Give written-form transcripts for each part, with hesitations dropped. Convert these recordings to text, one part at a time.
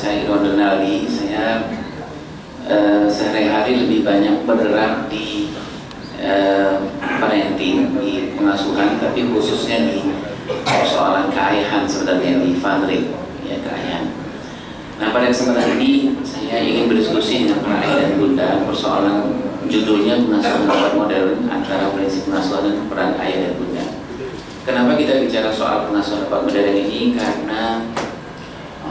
saya Irwan Donaldi. Saya sehari-hari lebih banyak bergerak di parenting, di pengasuhan, tapi khususnya di persoalan keayahan sebenarnya, di family, ya, keayahan. Nah, pada kesempatan ini saya ingin berdiskusi dengan para ayah dan bunda persoalan judulnya pengasuhan anak modern antara prinsip pengasuhan dan peran ayah dan bunda. Kenapa kita bicara soal pengasuhan anak modern ini? Karena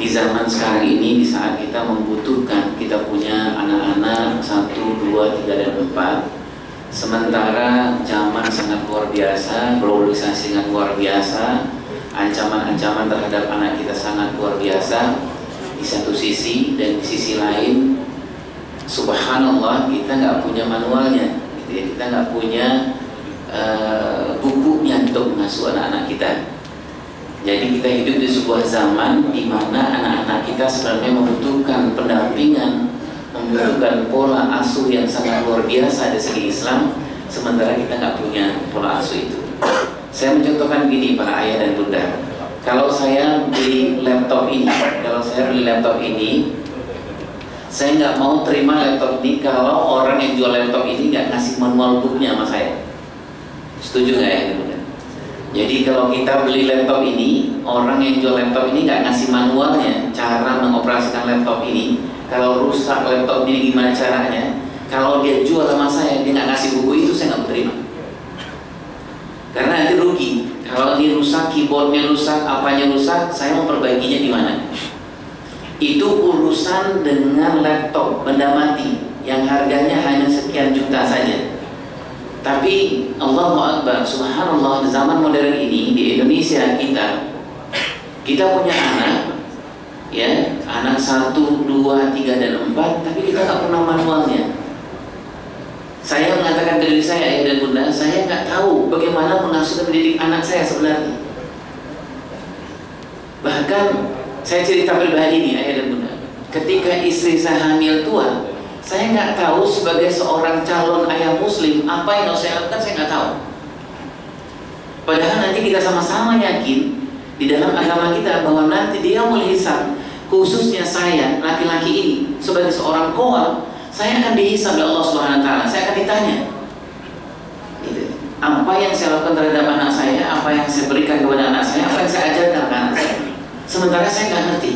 di zaman sekarang ini, di saat kita membutuhkan, kita punya anak-anak 1, 2, 3, dan 4, sementara zaman sangat luar biasa, globalisasi sangat luar biasa, ancaman-ancaman terhadap anak kita sangat luar biasa di satu sisi, dan di sisi lain subhanallah kita nggak punya manualnya gitu ya, kita nggak punya bukunya untuk mengasuh anak-anak kita. Jadi kita hidup di sebuah zaman di mana anak-anak kita sebenarnya membutuhkan pendampingan, membutuhkan pola asuh yang sangat luar biasa dari segi Islam, sementara kita nggak punya pola asuh itu. Saya mencontohkan gini para ayah dan bunda. Kalau saya beli laptop ini, saya nggak mau terima laptop ini kalau orang yang jual laptop ini nggak ngasih manual booknya sama saya. Setuju nggak ya? Jadi kalau kita beli laptop ini, orang yang jual laptop ini nggak ngasih manualnya, cara mengoperasikan laptop ini, kalau rusak laptop ini gimana caranya, kalau dia jual sama saya, dia nggak ngasih buku itu, saya nggak terima. Karena nanti rugi. Kalau ini rusak, keyboardnya rusak, apanya rusak, saya mau perbaikinya di mana? Itu urusan dengan laptop benda mati yang harganya hanya sekian juta saja. Tapi Allahu Akbar, subhanallah, di zaman modern ini di Indonesia kita punya anak, ya, anak 1, 2, 3, dan 4, tapi kita nggak pernah manualnya. Saya mengatakan dari saya, ayah dan bunda, saya nggak tahu bagaimana mengasuh dan mendidik anak saya sebenarnya. Bahkan saya cerita pribadi nih, ayah dan bunda, ketika istri saya hamil tua, saya nggak tahu sebagai seorang calon ayah muslim apa yang harus saya lakukan, saya nggak tahu. Padahal nanti kita sama-sama yakin di dalam agama kita bahwa nanti dia mulai hisab, khususnya saya laki-laki ini sebagai seorang qawwam, saya akan dihisab oleh Allah Subhanahu Wa Taala. Saya akan ditanya, apa yang saya lakukan terhadap anak saya, apa yang saya berikan kepada anak saya, apa yang saya ajarkan kepada anak saya. Sementara saya nggak ngerti.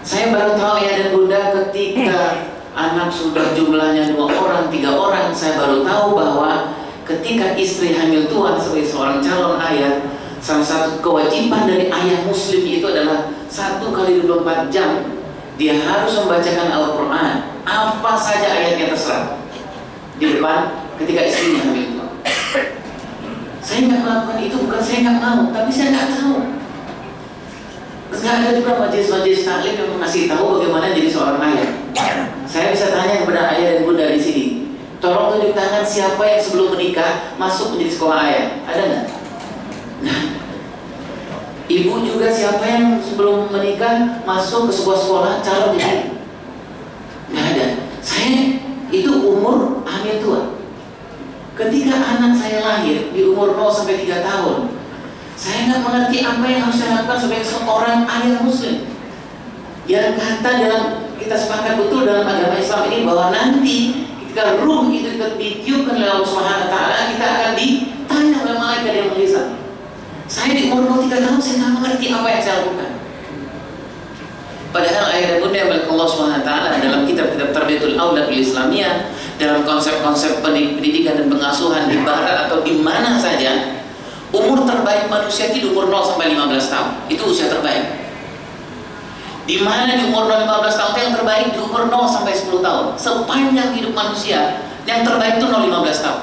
Saya baru tahu ya dan bunda ketika anak sudah jumlahnya 2 orang, 3 orang, saya baru tahu bahwa ketika istri hamil tua sebagai seorang calon ayah, salah satu kewajiban dari ayah muslim itu adalah 1 kali 24 jam dia harus membacakan Al-Quran, apa saja ayatnya terserah, di depan ketika istrinya hamil tua. Saya nggak melakukan itu, bukan saya nggak mau, tapi saya nggak tahu. Nggak ada juga majelis-majelis taklim yang mengasih tahu bagaimana jadi seorang ayah. Saya bisa tanya kepada ayah dan bunda di sini, tolong tunjuk tangan siapa yang sebelum menikah masuk menjadi sekolah ayah, ada nggak? Nah, ibu juga siapa yang sebelum menikah masuk ke sebuah sekolah calon jadi? Nggak ada. Saya itu umur hamil tua. Ketika anak saya lahir di umur 0 sampai 3 tahun, saya nggak mengerti apa yang harus saya lakukan sebagai seorang ayah muslim. Yang kata dalam, kita sepakat betul dalam agama Islam ini bahwa nanti ketika ruh itu ditiupkan oleh Allah Subhanahu Wa Taala, kita akan ditanya oleh malaikat yang menghisab. Saya di umur 3 tahun saya nggak mengerti apa yang saya lakukan. Padahal ayah dan bunda yang Allah Subhanahu Wa Taala dalam kitab-kitab Tarbiyatul Aulad Islamiyah, dalam konsep-konsep pendidikan dan pengasuhan di barat atau di mana saja, umur terbaik manusia itu umur 0 sampai 15 tahun. Itu usia terbaik. Di mana di umur 0 15 tahun itu yang terbaik di umur 0 sampai 10 tahun. Sepanjang hidup manusia, yang terbaik itu 0 15 tahun.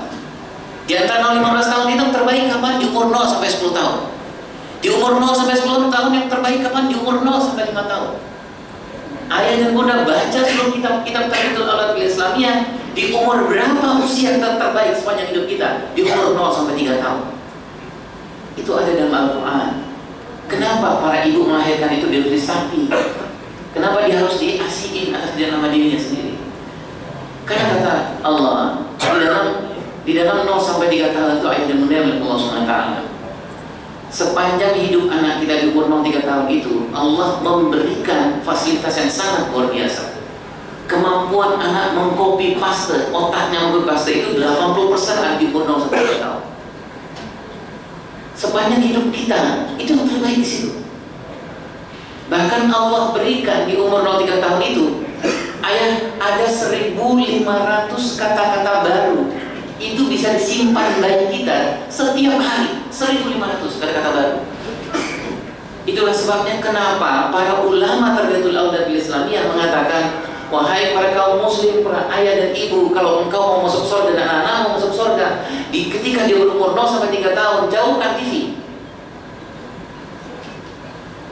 Di antara 0 15 tahun itu yang terbaik kapan? Di umur 0 sampai 10 tahun. Di umur 0 sampai 10 tahun yang terbaik kapan? Di umur 0 sampai 5 tahun. Ayah dan bunda baca seluruh kitab-kitab Tarbiyatul Aulad Islamiyah, di umur berapa usia terbaik sepanjang hidup kita? Di umur 0 sampai 3 tahun. Itu ada dalam Al-Quran. Kenapa para ibu melahirkan itu di negeri sapi? Kenapa dia harus diasihin atas nama dirinya sendiri? Karena kata Allah di dalam 0 sampai 3 tahun itu ayat yang mulia oleh Allah SWT. sepanjang hidup anak kita di umur 3 tahun itu, Allah memberikan fasilitas yang sangat luar biasa. Kemampuan anak mengcopy paste, otaknya mengcopy paste itu 80% anak di umur 0-1 tahun. Sepanjang hidup kita, itu yang terbaik di situ. Bahkan Allah berikan di umur 0-3 tahun itu, ada 1.500 kata-kata baru. Itu bisa disimpan bayi kita setiap hari, 1.500 kata-kata baru. Itulah sebabnya kenapa para ulama Tarbiyatul Aulad bil Islamiyah mengatakan, wahai para kaum muslim, para ayah dan ibu, kalau engkau mau masuk surga dan anak mau masuk surga, ketika dia berumur 0-3 tahun, jauhkan TV,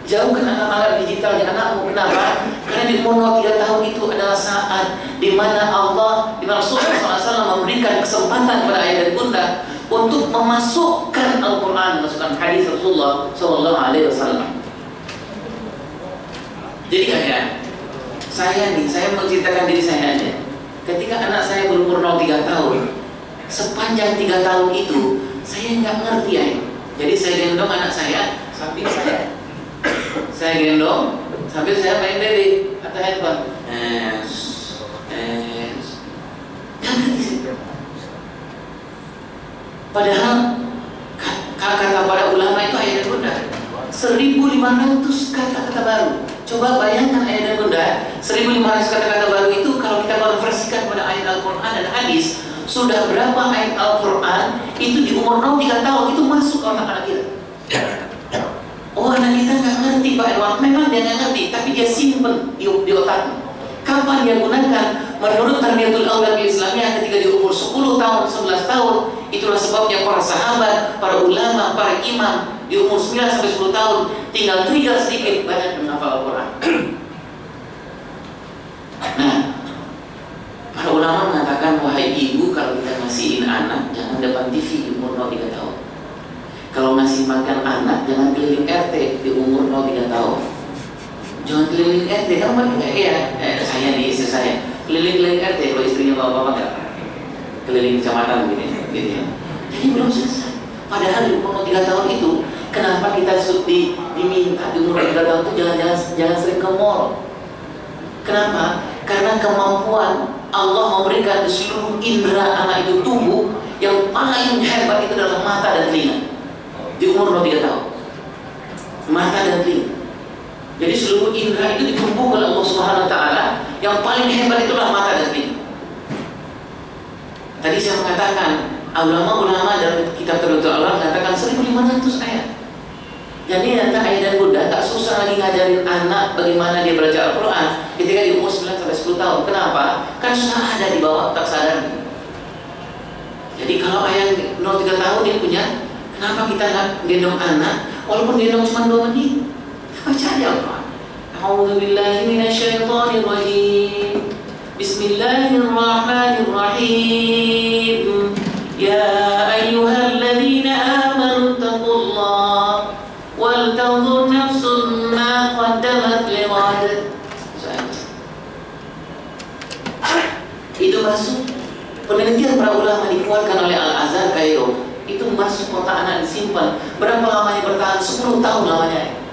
jauhkan anak-anak digitalnya anakmu. Kenapa? Karena di umur 3 tahun itu adalah saat di mana Rasulullah SAW memberikan kesempatan kepada ayah dan bunda untuk memasukkan Al-Quran, memasukkan hadis Rasulullah SAW. Jadi saya menceritakan diri saya aja. Ketika anak saya berumur 0-3 tahun, sepanjang 3 tahun itu saya nggak ngerti ya. Jadi saya gendong anak saya sambil saya gendong sambil saya main bebek atau handphone. Nggak ngerti sih. Padahal kata para ulama itu ayat dan bunda 1.500 kata-kata baru. Coba bayangkan ayat dan bunda, 1.500 kata-kata baru itu kalau kita konversikan pada ayat Al-Quran dan hadis, sudah berapa ayat Al-Quran itu di umur 0-3 tahun itu masuk ke otak anak kita. Oh, anak kita nggak ngerti Pak Irwan, memang dia nggak ngerti, tapi dia simpen di otaknya. Kapan dia gunakan? Menurut Tarbiyatul Aulad bil Islamiyah ketika di umur 10 tahun, 11 tahun. Itulah sebabnya para sahabat, para ulama, para imam di umur 9-10 tahun tinggal trigger sedikit banyak menghafal Al-Quran. Nah, para ulama mengatakan, wahai ibu, kalau kita ngasihin anak jangan depan TV di umur 0-3 tahun. Kalau ngasih makan anak jangan keliling RT di umur 0-3 tahun. Jangan keliling RT, kamu saya nih, istri saya keliling RT, kalau istrinya bapak-bapak enggak keliling kecamatan gitu ya. Jadi belum selesai. Padahal di umur 3 tahun itu, kenapa kita diminta di umur 3 tahun itu jangan sering ke mall? Kenapa? Karena kemampuan Allah memberikan di seluruh indera anak itu tumbuh, yang paling hebat itu adalah mata dan telinga. Di umur 3 tahun, mata dan telinga. Jadi seluruh indera itu ditumbuh oleh Allah Subhanahu Wa Taala. Yang paling hebat itulah mata dan telinga. Tadi saya mengatakan, ulama-ulama dalam kitab Tarbiyatul Aulad mengatakan 1.500 ayat. Jadi nanti ayah dan bunda tak susah lagi ngajarin anak bagaimana dia belajar Al-Quran ketika di umur 9-10 tahun. Kenapa? Kan sudah ada di bawah tak sadar. Jadi kalau ayah 0-3 tahun dia punya, kenapa kita nggak gendong anak? Walaupun gendong cuma 2 menit, baca aja Al-Quran. A'udzubillahi minasyaitonirrajim. Bismillahirrahmanirrahim. Ya ayyuhalladzina amanu taqullah wal tanzur nafsun ma qaddamat lighad. Itu masuk penelitian para ulama dikeluarkan oleh Al-Azhar Kairo. Itu masuk otak anak disimpan. Berapa lamanya bertahan? 10 tahun lamanya.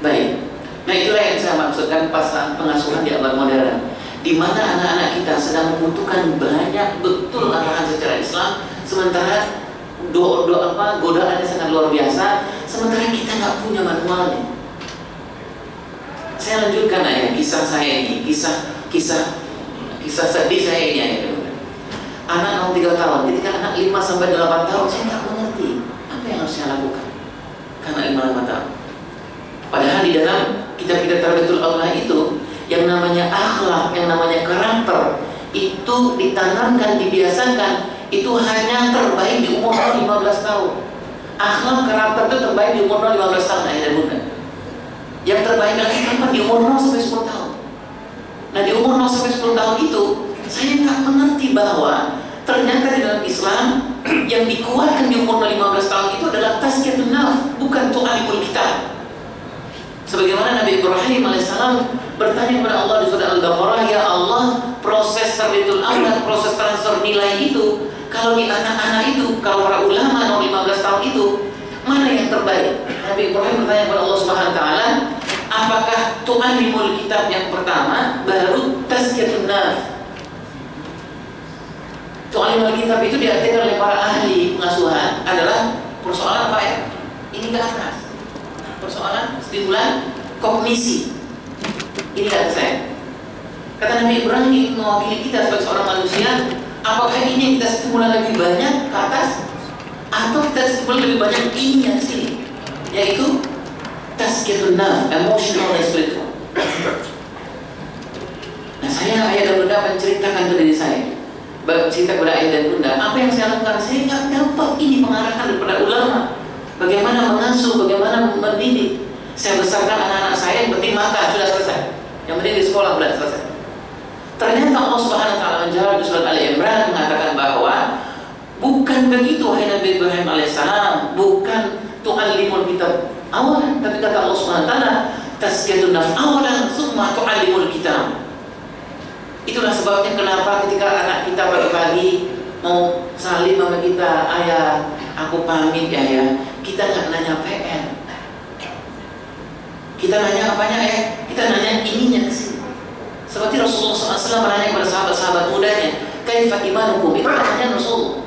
Baik. Nah, itulah yang saya maksudkan pasal pengasuhan di abad modern, di mana anak-anak kita sedang membutuhkan banyak betul arahan secara Islam, sementara godaannya sangat luar biasa, sementara kita nggak punya manualnya. Saya lanjutkan ya kisah saya ini, kisah sedih saya ini ya. Anak 3 tahun, ketika anak 5-8 tahun saya nggak mengerti apa yang harus saya lakukan karena 5-8 tahun. Padahal di dalam kitab-kitab Tarbiyatul Aulad itu yang namanya akhlak, yang namanya karakter itu ditanamkan, dibiasakan, itu hanya terbaik di umur 15 tahun. Akhlak karakter itu terbaik di umur 15 tahun ayah dan bunda. Yang terbaik lagi kapan? Di umur 0-10 tahun. Nah, di umur 0-10 tahun itu saya nggak mengerti bahwa ternyata di dalam Islam yang dikuatkan di umur 15 tahun itu adalah tazkiyatun nafs, bukan tu'alimul kitab. Sebagaimana Nabi Ibrahim alaihissalam bertanya kepada Allah di surah Al-Baqarah, ya Allah, proses Tarbiyatul Aulad, proses transfer nilai itu, kalau di anak-anak itu, kalau para ulama 15 tahun Mana yang terbaik? Nabi Ibrahim bertanya kepada Allah Subhanahu wa taala, apakah tu'allimul kitab yang pertama baru tazkiyatun nafs? Tu'allimul kitab itu diartikan oleh para ahli pengasuhan adalah persoalan apa ya? Ini ke atas. Persoalan stimulan kognisi. Ini kata saya. Kata Nabi Ibrahim mewakili kita sebagai seorang manusia, apakah ini yang kita stimulan lebih banyak ke atas, atau kita stimulan lebih banyak ini yang sini, yaitu tazkiyatun nafs, emotional and spiritual. Nah, saya ayah dan bunda menceritakan ke diri saya, cerita kepada ayah dan bunda, apa yang saya lakukan. Saya nggak dapat ini pengarahan daripada ulama, bagaimana mengasuh, bagaimana mendidik. Saya besarkan anak-anak saya, yang penting makan sudah selesai, yang penting di sekolah sudah selesai. Ternyata Allah Subhanahu wa taala menjawab di surat Ali Imran mengatakan bahwa bukan begitu wahai Nabi Ibrahim alaihissalam, bukan tu'allimul kitab awalan, tapi kata Allah Subhanahu wa taala tazkiyatun nafs awalan tsumma tu'allimul kitab. Itulah sebabnya kenapa ketika anak kita pagi-pagi mau salim sama kita, ayah aku pamit ya ayah, kita nggak nanya PR, kita nanya apanya ya, kita nanya ininya sih. Seperti Rasulullah SAW menanya kepada sahabat-sahabat mudanya, kaifa imanukum, itu pertanyaan Rasulullah.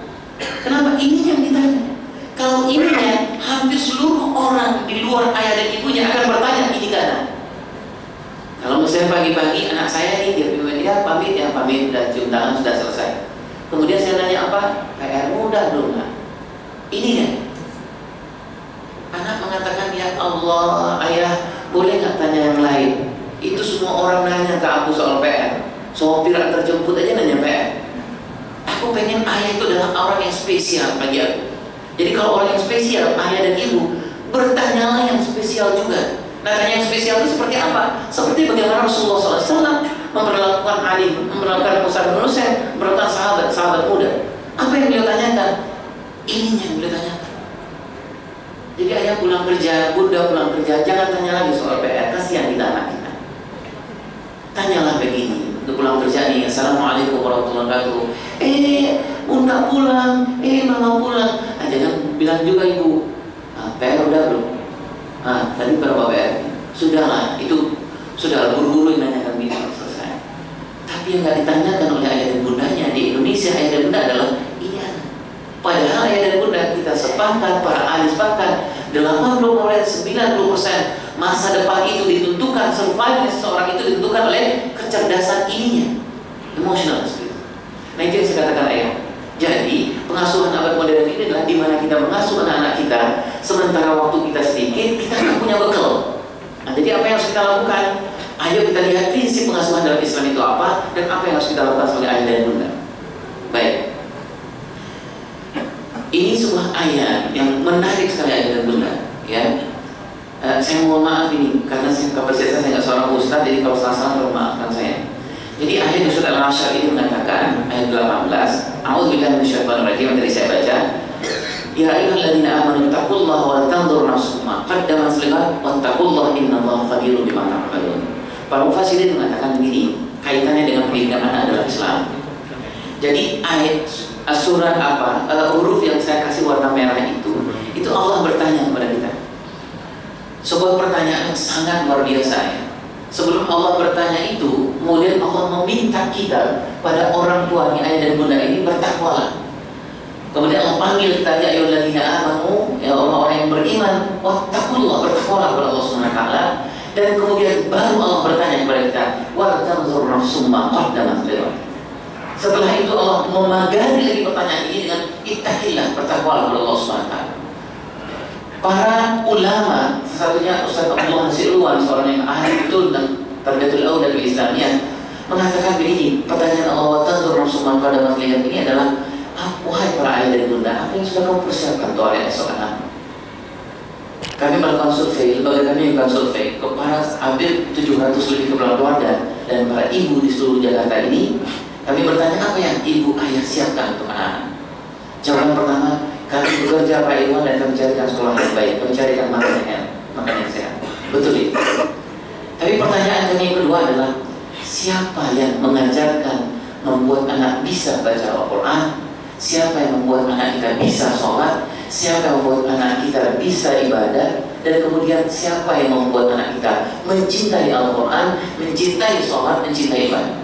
Kenapa ini yang ditanya? Kalau ininya, hampir seluruh orang di luar ayah dan ibunya akan bertanya ini kan. Kalau misalnya pagi-pagi anak saya nih, dia pamit ya pamit, dan cium tangan sudah selesai. Kemudian saya nanya apa? PR mudah belum lah. Ini ya. Anak mengatakan ya Allah, ayah boleh nggak tanya yang lain? Itu semua orang nanya ke aku soal PR. Sopir terjemput aja nanya PR. Aku pengen ayah itu adalah orang yang spesial bagi aku. Jadi kalau orang yang spesial, ayah dan ibu, bertanyalah yang spesial juga. Nah, tanya yang spesial itu seperti apa? Seperti bagaimana Rasulullah SAW memperlakukan alim, memperlakukan pusat manusia, memperlakukan sahabat muda. Apa yang beliau tanyakan? Ini yang beliau tanyakan. Jadi ayah pulang kerja, bunda pulang kerja, jangan tanya lagi soal PR, kasihan kita anak kita. Tanyalah begini, untuk pulang kerja nih, assalamualaikum warahmatullahi wabarakatuh. Bunda pulang, mama pulang. Nah, jangan bilang juga ibu, PR udah belum? Tadi berapa PR? Sudahlah, itu sudah buru-buru yang nanyakan gitu, selesai. Tapi yang nggak ditanyakan oleh ayah dan bundanya di Indonesia, ayah dan bunda adalah iya. Padahal ayah dan bunda kita sepakat, para ahli sepakat, 80-90% masa depan itu ditentukan, survival seseorang itu ditentukan oleh kecerdasan ininya, emotional spirit. Nah, itu yang saya katakan ayah. Jadi pengasuhan abad modern ini adalah di mana kita mengasuh anak-anak kita, sementara waktu kita sedikit, kita nggak punya bekal. Nah, jadi apa yang harus kita lakukan? Ayo kita lihat prinsip pengasuhan dalam Islam itu apa, dan apa yang harus kita lakukan sebagai ayah dan bunda. Baik. Ini sebuah ayat yang menarik sekali ayah dan bunda, ya. Saya mohon maaf ini karena kapasitas saya nggak seorang ustaz, jadi kalau salah-salah tolong maafkan saya. Jadi ayat di surat Al-Hasyr ini mengatakan ayat 18, A'udzubillahi minasyaitonir rajim, yang tadi saya baca. Ya ayyuhalladzina amanu taqullaha wal tanzur nafsum ma qaddamat lighad wattaqullaha innallaha khabirun bima ta'malun. Para mufassirin mengatakan begini, kaitannya dengan pendidikan anak adalah Islam. Jadi ayat surat huruf yang saya kasih warna merah itu Allah bertanya kepada kita. Sebuah pertanyaan yang sangat luar biasa ya. Sebelum Allah bertanya itu, kemudian Allah meminta kita pada orang tuanya, ayah dan bunda ini bertakwalah. Kemudian Allah panggil kita, ya ayyuhalladzina amanu, ya orang-orang yang beriman, wattaqullah, bertakwalah kepada Allah Subhanahu wa taala. Dan kemudian baru Allah bertanya kepada kita, wa tanzur nafsum ma qaddamat lighad. Setelah itu Allah memagari lagi pertanyaan ini dengan ittaqillah, bertakwalah kepada Allah Subhanahu wa taala. Para ulama, sesatunya Ustaz Abdullah Nasirullah, seorang yang ahli betul dan tarbiyatul awlad bil Islamiyah, mengatakan begini, pertanyaan Allah wa tanzur nafsum ma qaddamat lighad ini adalah, wahai para ayah dan bunda, apa yang sudah kamu persiapkan untuk hari esok anak? Kami melakukan survei, lembaga kami melakukan survei kepada hampir 700 lebih kepala keluarga dan para ibu di seluruh Jakarta ini. Kami bertanya, apa yang ibu ayah siapkan untuk anak? Jawaban pertama, kami bekerja Pak Iwan dan kami carikan sekolah yang baik, kami carikan makan yang sehat. Betul itu. Tapi pertanyaan kami yang kedua adalah, siapa yang mengajarkan membuat anak bisa baca Al-Quran? Siapa yang membuat anak kita bisa sholat? Siapa yang membuat anak kita bisa ibadah, dan kemudian siapa yang membuat anak kita mencintai Al-Quran, mencintai sholat, mencintai ibadah.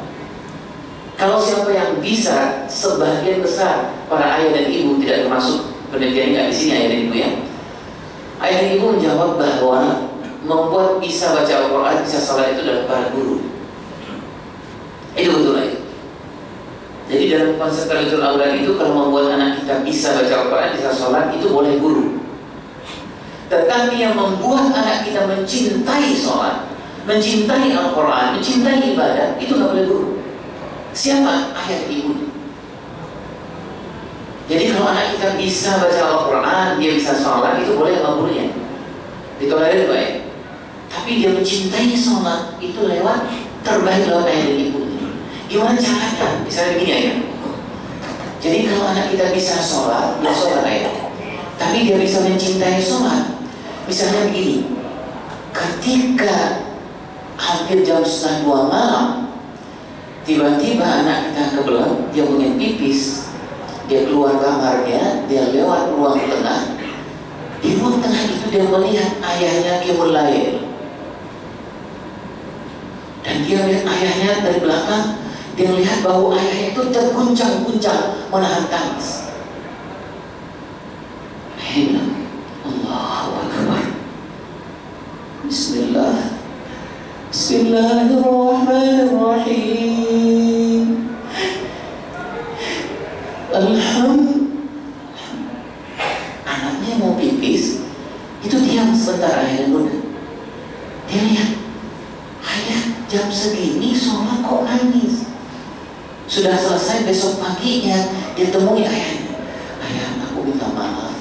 Kalau siapa yang bisa, sebagian besar para ayah dan ibu, tidak termasuk penelitian nggak di sini ayah dan ibu ya. Ayah dan ibu menjawab bahwa membuat bisa baca Al-Quran, bisa sholat itu adalah para guru. Itu betul aja. Jadi dalam konsep tarbiyah aulad itu, kalau membuat anak kita bisa baca Al-Quran, bisa sholat, itu boleh guru. Tetapi yang membuat anak kita mencintai sholat, mencintai Al-Quran, mencintai ibadah, itu nggak boleh guru. Siapa? Ayah ibu. Jadi kalau anak kita bisa baca Al-Quran, dia bisa sholat, itu boleh sama gurunya, ditolerir baik. Tapi dia mencintai sholat, itu lewat terbaik lewat ayah dan ibu. Gimana caranya? Misalnya begini aja. Jadi kalau anak kita bisa sholat, dia sholat ayah, tapi dia bisa mencintai sholat. Misalnya begini, ketika hampir jam 1:30 malam, tiba-tiba anak kita kebelet, dia pengen pipis, dia keluar kamarnya, dia lewat ruang tengah. Di ruang tengah itu dia melihat ayahnya qiyamul lail, dan dia melihat ayahnya dari belakang. Dia melihat bahwa ayahnya itu terguncang-guncang menahan tangis. Allahu Akbar. Bismillah. Bismillahirrahmanirrahim. Alhamdulillah. Anaknya mau pipis, itu diam sebentar ayah dan bunda. Dia lihat, ayah jam segini sholat kok nangis. Sudah selesai, besok paginya dia temui ayahnya. Ayah, aku minta maaf.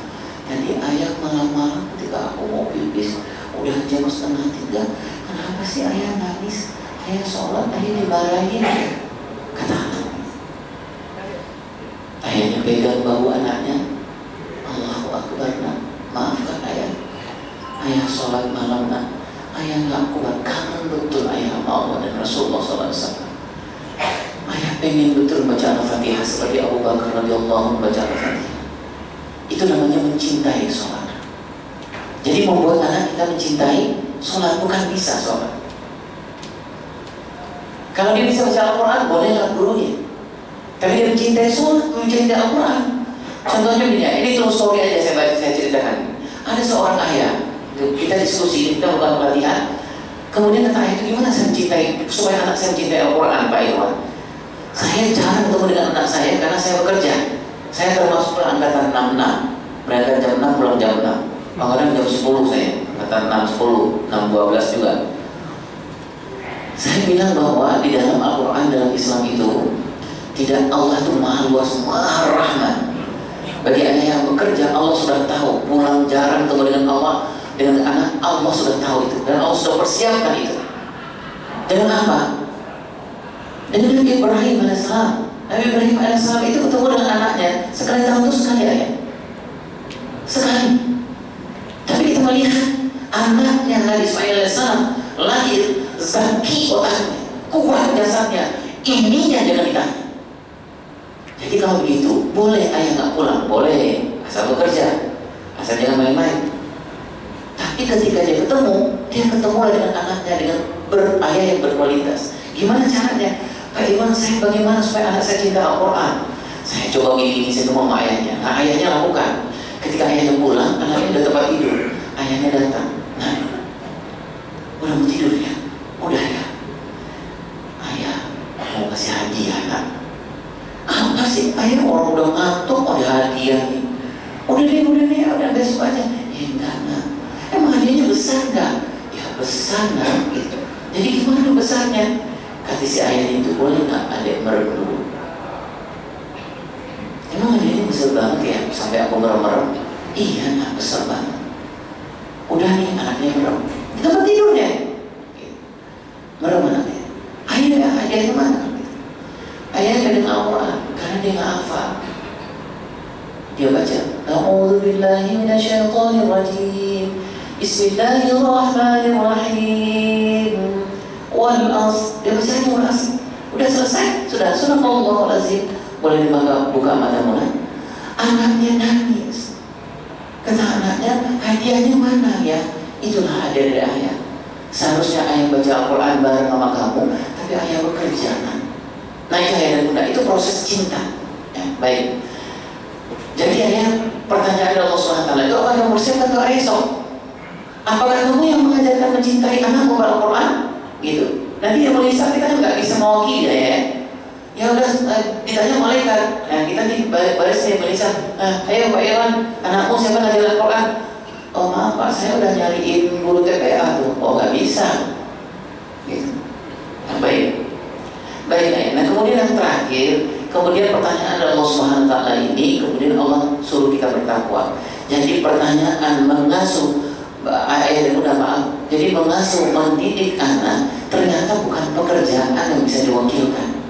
Tadi ayah malam-malam ketika aku mau pipis, udah jam 2:30. Kenapa sih ayah nangis? Ayah sholat, ayah dimarahin, kata anak. Ayahnya pegang bahu anaknya. Allahu Akbar, nak, maafkan ayah. Ayah sholat malam, nak. Ayah nggak kuat, kangen betul ayah sama Allah dan Rasulullah SAW. Ayah pengen betul baca Al-Fatihah seperti Abu Bakar radhiyallahu anhu baca Al-Fatihah. Itu namanya mencintai sholat. Jadi membuat anak kita mencintai sholat, bukan bisa sholat. Kalau dia bisa baca Al-Quran, bolehlah gurunya. Tapi dia mencintai sholat, mencintai Al-Quran. Contohnya ini true story aja saya ceritakan. Ada seorang ayah, kita diskusi, kita bukan pelatihan. Kemudian kata ayah itu, gimana saya mencintai, supaya anak saya mencintai Al-Quran, Pak Irwan? Saya jarang ketemu dengan anak saya karena saya bekerja. Saya termasuk angkatan 66, berangkat jam 6, pulang jam 6. Kadang jam 10 saya, angkatan 6, 10, 6, 12 juga. Saya bilang bahwa di dalam Al-Quran, dalam Islam itu, tidak, Allah itu maha luas, maha rahman. Bagi ayah yang bekerja, Allah sudah tahu, pulang jarang ketemu dengan Allah, dengan anak, Allah sudah tahu itu, dan Allah sudah persiapkan itu. Dengan apa? Dengan Nabi Ibrahim AS. Nabi Ibrahim AS itu ketemu dengan anaknya sekali tahun itu sekali ayah, sekali. Tapi kita melihat anaknya Nabi Ismail AS lahir zaki otaknya, kuat jasadnya, ininya jangan ditanya. Jadi kalau begitu, boleh ayah nggak pulang, boleh, asal bekerja, asal jangan main-main. Tapi ketika dia ketemu dengan anaknya dengan ayah yang berkualitas. Gimana caranya? Pak Iwan, saya bagaimana supaya anak saya cinta Al-Quran? Saya coba gini, saya ngomong sama ayahnya. Nah, ayahnya lakukan. Ketika ayahnya pulang, anaknya udah tempat tidur. Ayahnya datang. Nah, udah mau tidur ya? Udah ya? Ayah, mau kasih hadiah nak? Apa sih? Ayah orang udah ngantuk, ada hadiah nih. Udah deh, udah besok aja. Ya enggak nak. Emang hadiahnya besar nggak? Ya besar nak gitu. Jadi gimana besarnya? Kata si ayah itu, boleh nggak adek merem dulu? Emang hadiahnya besar banget ya? Sampai aku merem-merem. Iya nak, besar banget. Udah nih anaknya merem di tempat tidurnya. Merem anaknya. Ayah hadiahnya mana? Ayahnya dengan Al-Quran, karena dia nggak hafal. Dia baca, A'udzubillahi minasyaitonirrajim. Bismillahirrahmanirrahim. Wal asr. Dia bacanya wal asr. Udah selesai, sudah Subhanallahul azim. Boleh dibuka mata mulai. Anaknya nangis. Kata anaknya, hadiahnya mana ya? Itulah hadiah dari ayah. Seharusnya ayah baca Al-Quran bareng sama kamu, tapi ayah bekerja kan. Nah itu ayah dan bunda, itu proses cinta ya, baik. Jadi ayah, pertanyaan Allah SWT itu apa yang bersiapkan ke esok? Apakah kamu yang mengajarkan mencintai anakmu Al-Quran? Gitu. Nanti yang melisah kita kan nggak bisa mewakili ya. Ya udah ditanya malaikat. Nah kita nih baris nih melisah. Ayo Pak Irwan, anakmu siapa ngajar Al-Quran? Oh maaf Pak, saya udah nyariin guru TPA tuh. Oh nggak bisa. Gitu. Nah, baik. Baik. Nah kemudian yang terakhir, kemudian pertanyaan dari Allah Subhanahu Wa Taala ini, kemudian Allah suruh kita bertakwa. Jadi pertanyaan mengasuh ayah dan bunda, maaf. Jadi mengasuh, mendidik anak ternyata bukan pekerjaan yang bisa diwakilkan.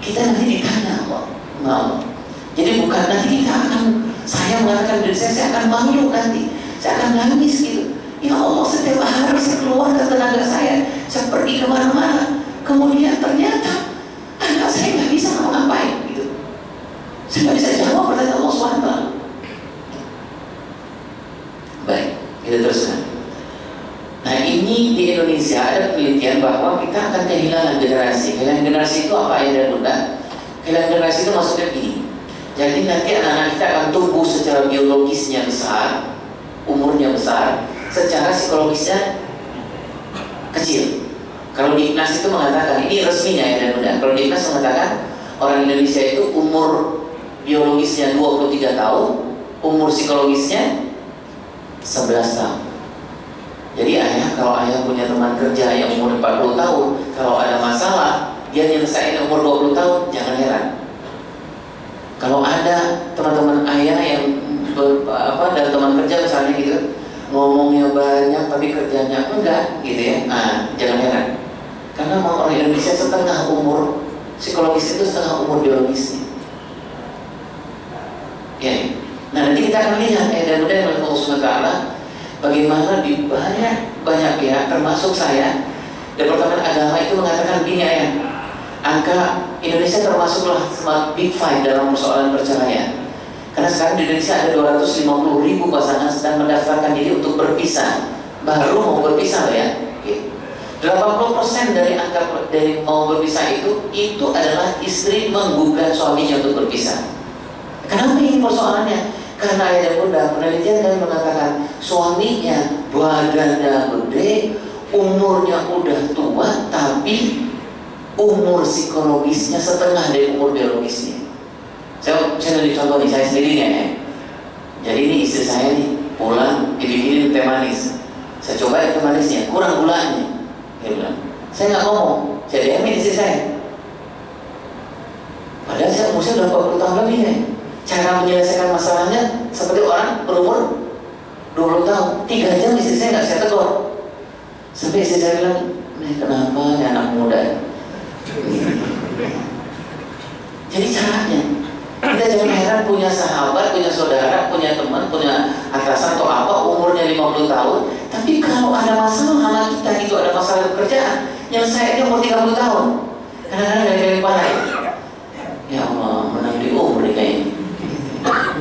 Kita nanti ditanya Allah. Jadi bukan nanti kita akan, saya mengatakan diri saya akan malu nanti, saya akan nangis gitu. Ya Allah, setiap hari saya keluarkan tenaga saya pergi kemana-mana. Kemudian ternyata anak saya nggak bisa ngapa-ngapain gitu. Saya nggak bisa jawab pertanyaan Allah SWT. Baik, kita teruskan. Nah ini di Indonesia ada penelitian bahwa kita akan kehilangan generasi. Kehilangan generasi itu apa ayah dan bunda? Kehilangan generasi itu maksudnya gini. Jadi nanti anak-anak kita akan tumbuh secara biologisnya besar, umurnya besar, secara psikologisnya kecil. Kalau di IPNAS itu mengatakan, ini resminya ya dan bunda. Kalau di IPNAS mengatakan orang Indonesia itu umur biologisnya 23 tahun, umur psikologisnya 11 tahun. Jadi ayah, kalau ayah punya teman kerja yang umur 40 tahun, kalau ada masalah, dia nyelesain umur 20 tahun, jangan heran. Kalau ada teman-teman ayah yang dan teman kerja misalnya gitu, ngomongnya banyak tapi kerjanya enggak gitu ya, nah jangan heran. Karena mau orang Indonesia setengah umur psikologis itu setengah umur biologisnya. Ya, nah nanti kita akan lihat dan mudah yang Allah SWT bagaimana di banyak pihak termasuk saya, Departemen Agama itu mengatakan gini ya, angka Indonesia termasuklah big five dalam persoalan perceraian. Karena sekarang di Indonesia ada 250.000 pasangan sedang mendaftarkan diri untuk berpisah, baru mau berpisah ya. 80% dari angka dari mau berpisah itu adalah istri menggugat suaminya untuk berpisah. Kenapa ini persoalannya? Karena ayah dan bunda, penelitian dan mengatakan suaminya badannya gede, umurnya udah tua, tapi umur psikologisnya setengah dari umur biologisnya. Saya beri contoh nih, saya sendiri ya. Jadi ini istri saya nih pulang dibikinin teh manis. Saya coba teh manisnya, kurang gulanya. Dia bilang, saya nggak ngomong, saya diamin istri saya. Padahal saya umurnya udah 40 tahun lebih ya. Cara menyelesaikan masalahnya seperti orang berumur 20 tahun. 3 jam istri saya nggak saya tegur. Sampai istri saya bilang, kenapa ya anak muda? Jadi caranya, kita jangan heran punya sahabat, punya saudara, punya teman, punya atasan atau apa, umurnya 50 tahun. Tapi kalau ada masalah sama kita itu, ada masalah pekerjaan, nyelesainya umur 30 tahun. Kadang-kadang dari kepala. Ya Allah, menang di umur kayak ini.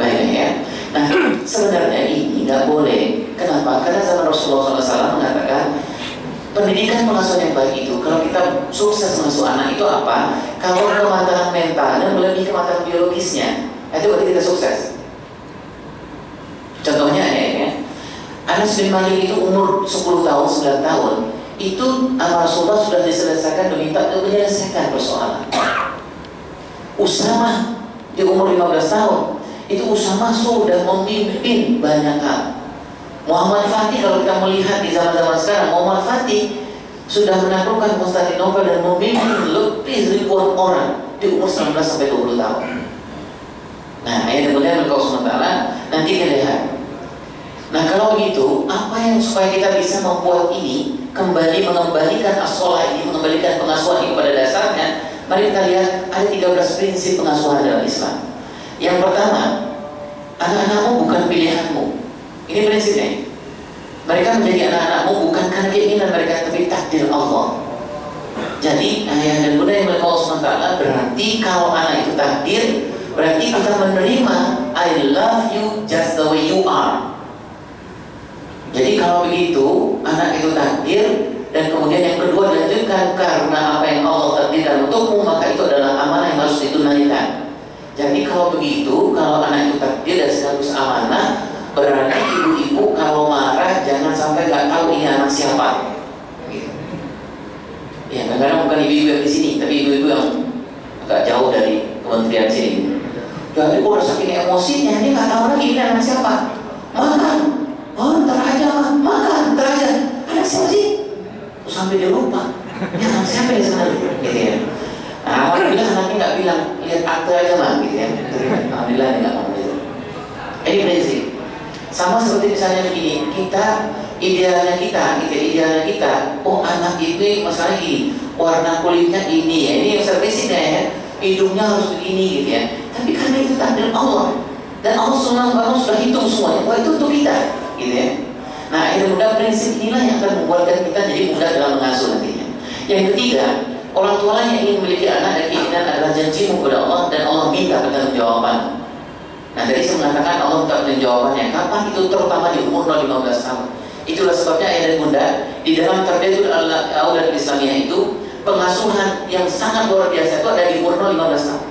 Baik ya. Nah, sebenarnya ini nggak boleh. Kenapa? Karena zaman Rasulullah SAW mengatakan pendidikan pengasuhan yang baik itu, kalau kita sukses mengasuh anak itu apa? Kalau kematangan mental dan melebihi kematangan biologisnya, itu berarti kita sukses. Contohnya ya, Anas bin Malik itu umur 10 tahun, 9 tahun, itu Rasulullah sudah diselesaikan, diminta untuk menyelesaikan persoalan. Usama di umur 15 tahun, itu Usama sudah memimpin banyak hal. Muhammad Fatih, kalau kita melihat di zaman-zaman sekarang, Muhammad Fatih sudah menaklukkan Konstantinopel dan memimpin lebih ribuan orang di umur 19 sampai 20 tahun. Nah, ayat kemudian Allah SWT nanti kita lihat. Nah, kalau begitu, apa yang supaya kita bisa membuat ini kembali mengembalikan as-sholah ini, mengembalikan pengasuhan ini pada dasarnya? Mari kita lihat ada 13 prinsip pengasuhan dalam Islam. Yang pertama, anak-anakmu bukan pilihanmu. Ini prinsipnya. Mereka menjadi anak-anakmu bukan karena keinginan mereka, tapi takdir Allah. Jadi ayah dan bunda yang Allah SWT berarti kalau anak itu takdir, berarti kita menerima I love you just the way you are. Jadi kalau begitu, anak itu takdir, dan kemudian yang kedua dilanjutkan, karena apa yang Allah takdirkan untukmu, maka itu adalah amanah yang harus ditunaikan. Jadi kalau begitu, kalau anak itu takdir dan sekaligus amanah, berarti ibu-ibu kalau marah jangan sampai nggak tahu ini anak siapa. Gitu. Ya, kadang-kadang bukan ibu-ibu yang di sini, tapi ibu-ibu yang agak jauh dari kementerian sini. Jadi kalau saking emosinya, dia nggak tahu lagi ini anak siapa. Makan, oh ntar aja makan, ntar aja. Anak siapa sih? Terus sampai dia lupa. Ya anak siapa ya sebenarnya? Gitu ya. Nah, alhamdulillah anaknya nggak bilang lihat akte aja mah, gitu ya. Alhamdulillah dia nggak ngomong gitu. Ini prinsip. Sama seperti misalnya begini, idealnya kita, oh anak itu masalah gini, warna kulitnya ini ya, ini yang servisnya ya, hidungnya harus begini gitu ya. Tapi karena itu takdir Allah, dan Allah sudah hitung semuanya, bahwa itu untuk kita, gitu ya. Nah, akhirnya mudah prinsip inilah yang akan membuatkan kita jadi mudah dalam mengasuh nantinya. Yang ketiga, orang tua yang ingin memiliki anak dan keinginan adalah janjimu kepada Allah, dan Allah minta pertanggungjawaban. Nah, tadi saya mengatakan Allah minta pertanggungjawabannya. Kapan itu? Terutama di umur 15 tahun. Itulah sebabnya ayah dan bunda di dalam Tarbiyah Aulad Islamiyah itu pengasuhan yang sangat luar biasa itu ada di umur 15 tahun.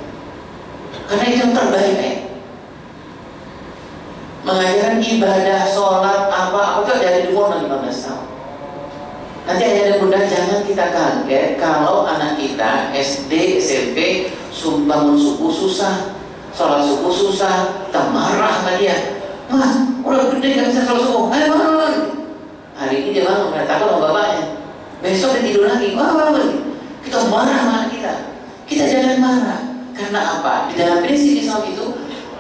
Karena itu yang terbaik ya. Mengajarkan ibadah, sholat, apa itu ada di umur 15 tahun. Nanti ayah dan bunda jangan kita kaget kalau anak kita SD, SMP bangun subuh susah, sholat subuh susah, kita marah sama dia. Mas, udah gede gak bisa sholat subuh, ayo bangun. Hari ini dia bangun, takut sama bapaknya. Besok dia tidur lagi, bangun. Kita marah sama anak kita. Kita jangan marah. Karena apa? Di dalam prinsip Islam itu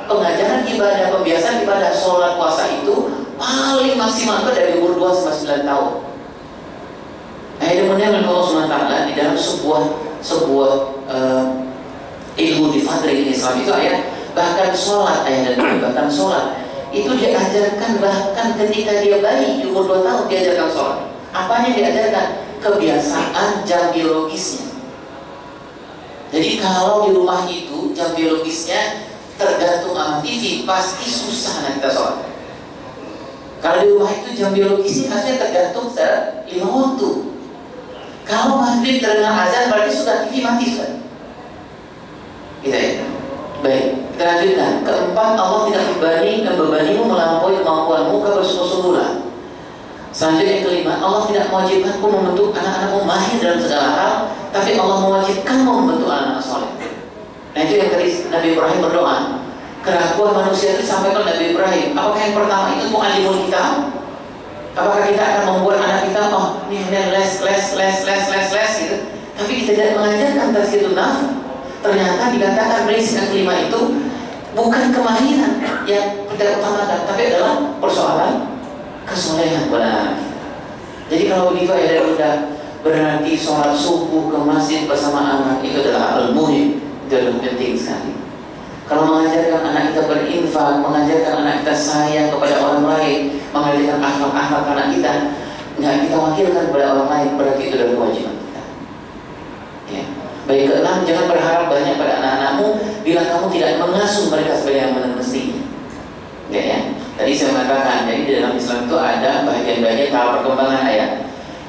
pengajaran ibadah, pembiasaan ibadah, sholat, puasa itu paling maksimal itu dari umur 2 sampai 9 tahun. Akhirnya mendengar Allah SWT di dalam sebuah ilmu di fadri Islam itu bahkan sholat bahkan sholat itu diajarkan bahkan ketika dia bayi di umur 2 tahun diajarkan sholat. Apanya diajarkan? Kebiasaan jam biologisnya. Jadi kalau di rumah itu jam biologisnya tergantung sama TV, pasti susah nanti kita sholat. Kalau di rumah itu jam biologisnya harusnya tergantung 5 waktu. Kalau maghrib terdengar azan berarti sudah TV mati sudah. Gitu ya. Baik, kita lanjutkan. Keempat, Allah tidak membebanimu melampaui kemampuanmu ke bersungguh-sungguhlah. Selanjutnya yang kelima, Allah tidak mewajibkanmu membentuk anak-anakmu mahir dalam segala hal, tapi Allah mewajibkanmu membentuk anak-anak soleh. Nah itu yang tadi Nabi Ibrahim berdoa. Keraguan manusia itu disampaikan Nabi Ibrahim. Apakah yang pertama itu mu'allimun kita? Apakah kita akan membuat anak kita, oh ini les gitu. Tapi kita tidak mengajarkan tazkiyatun nafs. Ternyata dikatakan prinsip yang kelima itu bukan kemahiran yang kita utamakan, tapi adalah persoalan kesolehan pada anak. Jadi kalau begitu ayah dan bunda berarti sholat subuh ke masjid bersama anak itu adalah al-muhim, itu adalah penting sekali. Kalau mengajarkan anak kita berinfak, mengajarkan anak kita sayang kepada orang lain, mengajarkan akhlak-akhlak anak kita, nggak kita wakilkan kepada orang lain, berarti itu adalah kewajiban kita. Ya. Baik, keenam, jangan berharap banyak pada anak-anakmu bila kamu tidak mengasuh mereka sebagai yang mestinya. Ya. Tadi saya mengatakan, jadi di dalam Islam itu ada bagian-bagian tahap perkembangan ayat.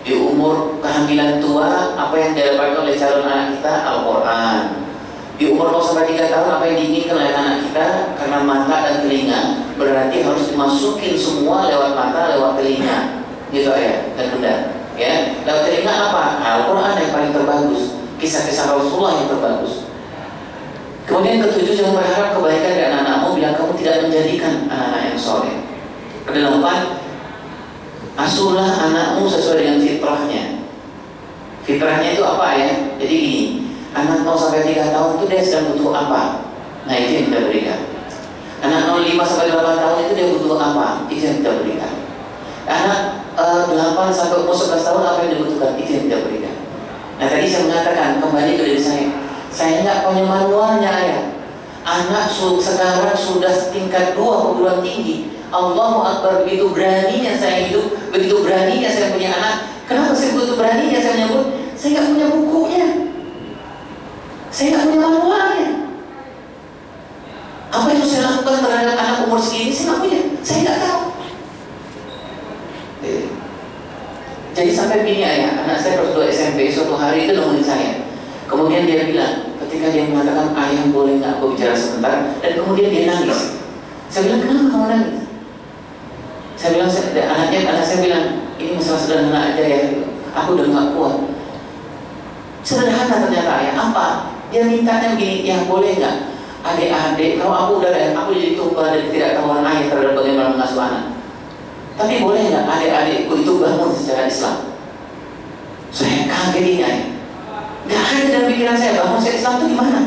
Di umur kehamilan tua, apa yang didapatkan oleh calon anak kita? Al-Quran. Di umur 0 sampai 3 tahun, apa yang diinginkan oleh anak kita? Karena mata dan telinga, berarti harus dimasukin semua lewat mata, lewat telinga. Gitu ya, dan benda. Ya, lewat telinga apa? Al-Quran yang paling terbagus, kisah-kisah Rasulullah yang terbagus. Kemudian ketujuh, jangan berharap kebaikan dari anak-anakmu bila kamu tidak menjadikan anak-anak yang soleh. Kedelapan, asuhlah anakmu sesuai dengan fitrahnya. Fitrahnya itu apa ya? Jadi gini, anak 0 sampai 3 tahun itu dia sedang butuh apa? Nah itu yang kita berikan. Anak 0,5 sampai 8 tahun itu dia butuh apa? Itu yang kita berikan. Anak 8 sampai umur 11 tahun apa yang dibutuhkan? Itu yang kita berikan. Nah tadi saya mengatakan, kembali ke diri saya nggak punya manualnya ayah. Anak sekarang sudah tingkat 2 perguruan tinggi. Allahu Akbar, begitu beraninya saya hidup, begitu beraninya saya punya anak. Kenapa saya begitu beraninya saya menyebut? Saya nggak punya bukunya, saya nggak punya manualnya. Apa itu saya lakukan terhadap anak umur segini? Saya nggak punya, saya nggak tahu. Jadi sampai bini ayah, anak saya kelas 2 SMP, suatu hari itu nemuin saya. Kemudian dia bilang, ketika dia mengatakan, ayah boleh nggak aku bicara sebentar? Dan kemudian dia nangis. Saya bilang, kenapa kamu nangis? Saya bilang, anak saya bilang, ini masalah sederhana aja ya, aku udah nggak kuat. Sederhana ternyata ayah, apa? Dia mintanya begini, ya boleh nggak? Adik-adik, kalau aku udah aku jadi tumpah dan tidak tahuan ayah terhadap bagaimana mengasuh anak. Tapi boleh nggak adik-adikku itu bangun secara Islam? Saya kaget ini ayah. Nggak ada dalam pikiran saya bangun secara Islam itu gimana?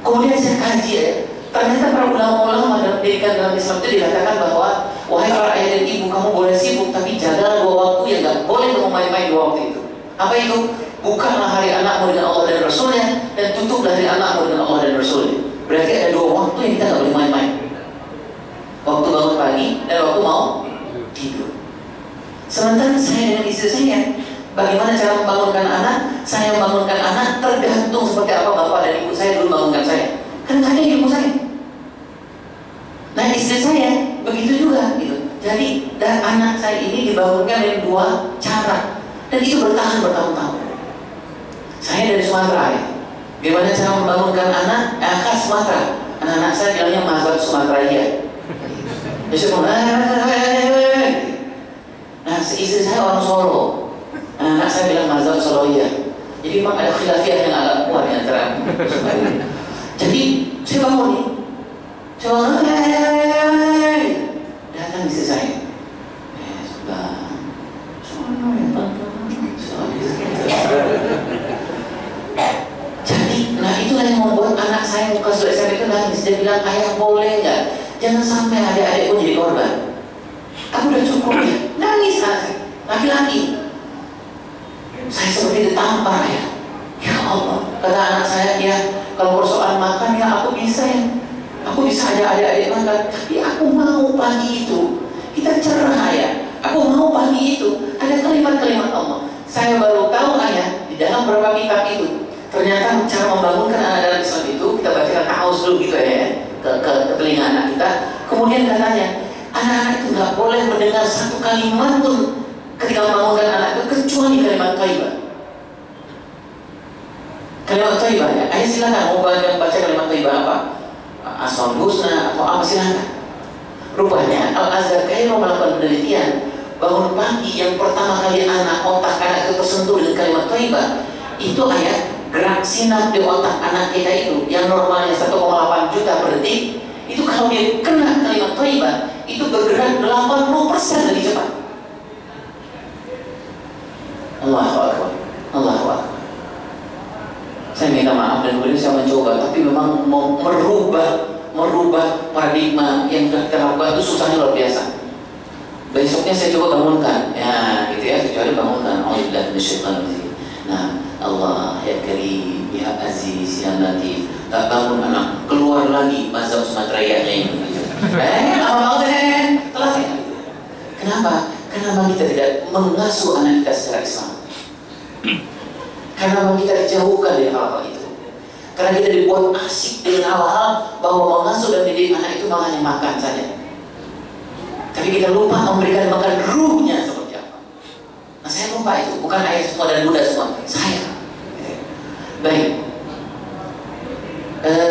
Kemudian saya kaji ya. Ternyata para ulama-ulama dalam pendidikan dalam Islam itu dikatakan bahwa wahai para ayah dan ibu, kamu boleh sibuk tapi jagalah 2 waktu yang nggak boleh kamu main-main 2 waktu itu. Apa itu? Bukanlah hari anakmu dengan Allah dan Rasulnya, dan tutuplah hari anakmu dengan Allah dan Rasulnya. Berarti ada 2 waktu yang kita nggak boleh main-main. Waktu bangun pagi dan waktu mau tidur. Sementara saya dengan istri saya, bagaimana cara membangunkan anak? Saya membangunkan anak tergantung seperti apa bapak dan ibu saya dulu membangunkan saya. Kan ada ilmu saya. Nah istri saya begitu juga gitu. Jadi dan anak saya ini dibangunkan dengan 2 cara, dan itu bertahan bertahun-tahun. Saya dari Sumatera ya. Bagaimana cara membangunkan anak? Khas Sumatera. Anak-anak saya bilangnya mazhab Sumatera ya. Nah istri saya orang Solo. Anak saya bilang mazhab Soloia. Jadi memang ada khilafiyah yang agak kuat di antara. Jadi saya bangun nih. Saya bangun, datang istri saya. Jadi, nah itulah yang membuat anak saya muka sudah SMP itu nangis. Dia bilang, ayah boleh nggak? Jangan sampai adik-adikku jadi korban. Aku udah cukup ya. Nangis anak saya, laki-laki. Saya seperti ditampar ya. Ya Allah, kata anak saya, ya kalau persoalan makan ya aku bisa ya. Aku bisa aja adik-adik makan. Tapi aku mau pagi itu kita cerah ya. Aku mau pagi itu ada kalimat-kalimat Allah. Saya baru tahu ayah di dalam beberapa kitab itu. Ternyata cara membangunkan anak dalam Islam itu kita bacakan ta'awuz dulu gitu ya ke telinga anak kita. Kemudian katanya anak-anak itu nggak boleh mendengar satu kalimat pun ketika membangunkan anak itu kecuali kalimat thayyibah. Kalimat thayyibah ya. Ayo silakan mau baca kalimat thayyibah apa? Asal husna atau apa silakan. Rupanya Al-Azhar Kairo melakukan penelitian bangun pagi yang pertama kali otak anak itu tersentuh dengan kalimat thayyibah itu ayat gerak sinap di otak anak kita itu yang normalnya 1,8 juta per detik, itu kalau dia kena kalimat thayyibah itu bergerak 80% lebih cepat. Allahu Akbar, Allahu Akbar. Saya minta maaf dan kemudian saya mencoba, tapi memang mau merubah paradigma yang sudah kita lakukan itu susahnya luar biasa. Besoknya saya coba bangunkan, ya gitu ya, saya coba bangunkan. Alhamdulillah minasyaitonir. Nah, Allah ya Karim, ya Aziz, ya Latif. Tak bangun anak, keluar lagi mazhab Sumateraianya ini. Telah ya. Kenapa? Karena kita tidak mengasuh anak kita secara Islam. Karena kita dijauhkan dari hal-hal itu. Karena kita dibuat asik dengan hal-hal bahwa mengasuh dan didik anak itu malah hanya makan saja. Tapi kita lupa memberikan makan ruhnya seperti apa. Nah saya lupa itu, bukan ayah semua dan bunda semua, saya. Baik.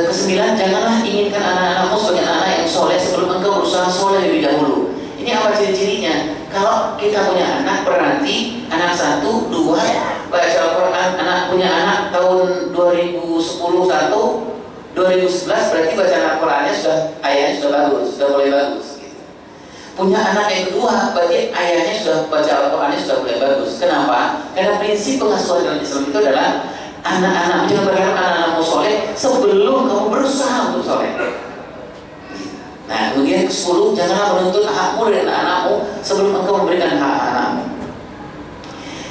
Kesembilan, janganlah inginkan anak-anakmu sebagai anak yang soleh sebelum engkau berusaha soleh lebih dahulu. Ini apa ciri-cirinya? Kalau kita punya anak berarti anak 1, 2 baca Al-Quran, anak punya anak tahun 2010 2011 berarti baca Al-Qurannya sudah ayahnya sudah bagus, sudah mulai bagus. Punya anak yang kedua berarti ayahnya sudah baca Al-Qurannya sudah mulai bagus. Kenapa? Karena prinsip pengasuhan dalam Islam itu adalah anak-anak jangan berharap anak-anakmu soleh sebelum kamu berusaha untuk soleh. Nah, kemudian ke-10, janganlah menuntut hakmu dari anak-anakmu sebelum engkau memberikan hak anakmu.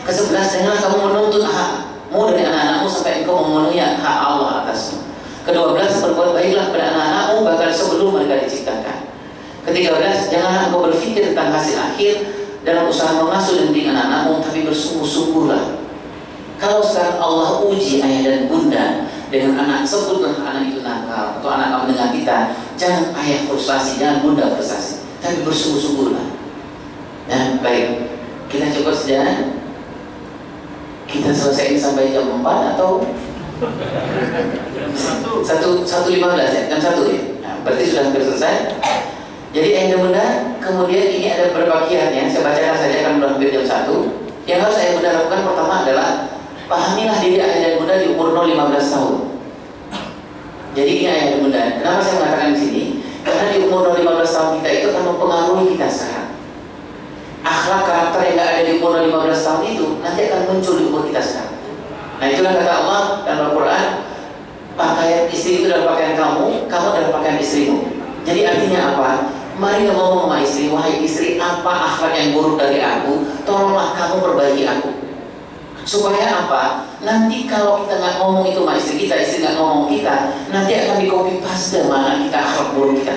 Ke-11, janganlah kamu menuntut hakmu dari anak-anakmu sampai engkau memenuhi hak Allah atasmu. Ke-12, berbuat baiklah pada anak-anakmu bahkan sebelum mereka diciptakan. Ke-13, janganlah engkau berpikir tentang hasil akhir dalam usaha mengasuh dan mendidik anak-anakmu, tapi bersungguh-sungguhlah. Kalau sekarang Allah uji ayah dan bunda dengan anak, sebutlah anak itu nakal atau anak kamu dengan kita, jangan ayah frustasi, jangan bunda frustasi, tapi bersungguh-sungguhlah. Nah, baik, kita cukup saja. Kita selesai sampai jam 4 atau 1:15 ya? Jam 1 ya? Nah, berarti sudah hampir selesai. Jadi ayah dan bunda, kemudian ini ada beberapa kiatnya, saya bacakan saja kan sudah hampir jam 1. Yang harus ayah bunda lakukan pertama adalah pahamilah diri ayah dan bunda di umur 0-15 tahun. Jadi ini ayah dan bunda, kenapa saya mengatakan di sini? Karena di umur 0-15 tahun kita itu akan mempengaruhi kita sekarang. Akhlak karakter yang gak ada di umur 15 tahun itu nanti akan muncul di umur kita sekarang. Nah itulah kata Allah dalam Al-Quran, pakaian istri itu adalah pakaian kamu, kamu adalah pakaian istrimu. Jadi artinya apa? Mari ngomong sama istri, wahai istri, apa akhlak yang buruk dari aku, tolonglah kamu perbaiki aku. Supaya apa? Nanti kalau kita nggak ngomong itu sama istri kita, istri nggak ngomong kita, nanti akan di copy paste mana kita akhlak buruk kita.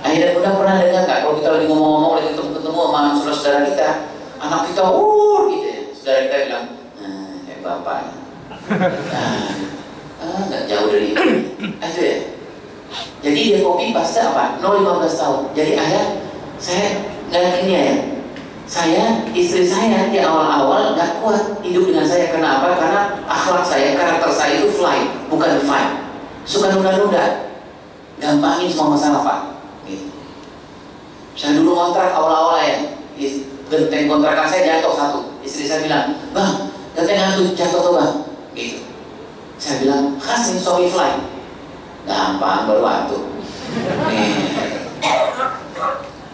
Akhirnya udah pernah dengar nggak kalau kita lagi ngomong-ngomong, lagi ketemu sama saudara-saudara kita, anak kita gitu ya, saudara kita bilang, bapak, nggak jauh dari itu ya. Jadi dia copy paste apa? 0-15 tahun. Jadi ayah, saya nggak ini ya. Saya, istri saya di awal-awal nggak kuat hidup dengan saya. Kenapa? Karena akhlak saya, karakter saya itu fly, bukan fight. Suka nunda-nunda, gampangin semua masalah pak. Gitu. Saya dulu kontrak awal-awal ya, genteng kontrakan saya jatuh satu. Istri saya bilang, bang, genteng satu jatuh tuh bang. Gitu. Saya bilang, khas nih suami fly. Gampang baru waktu.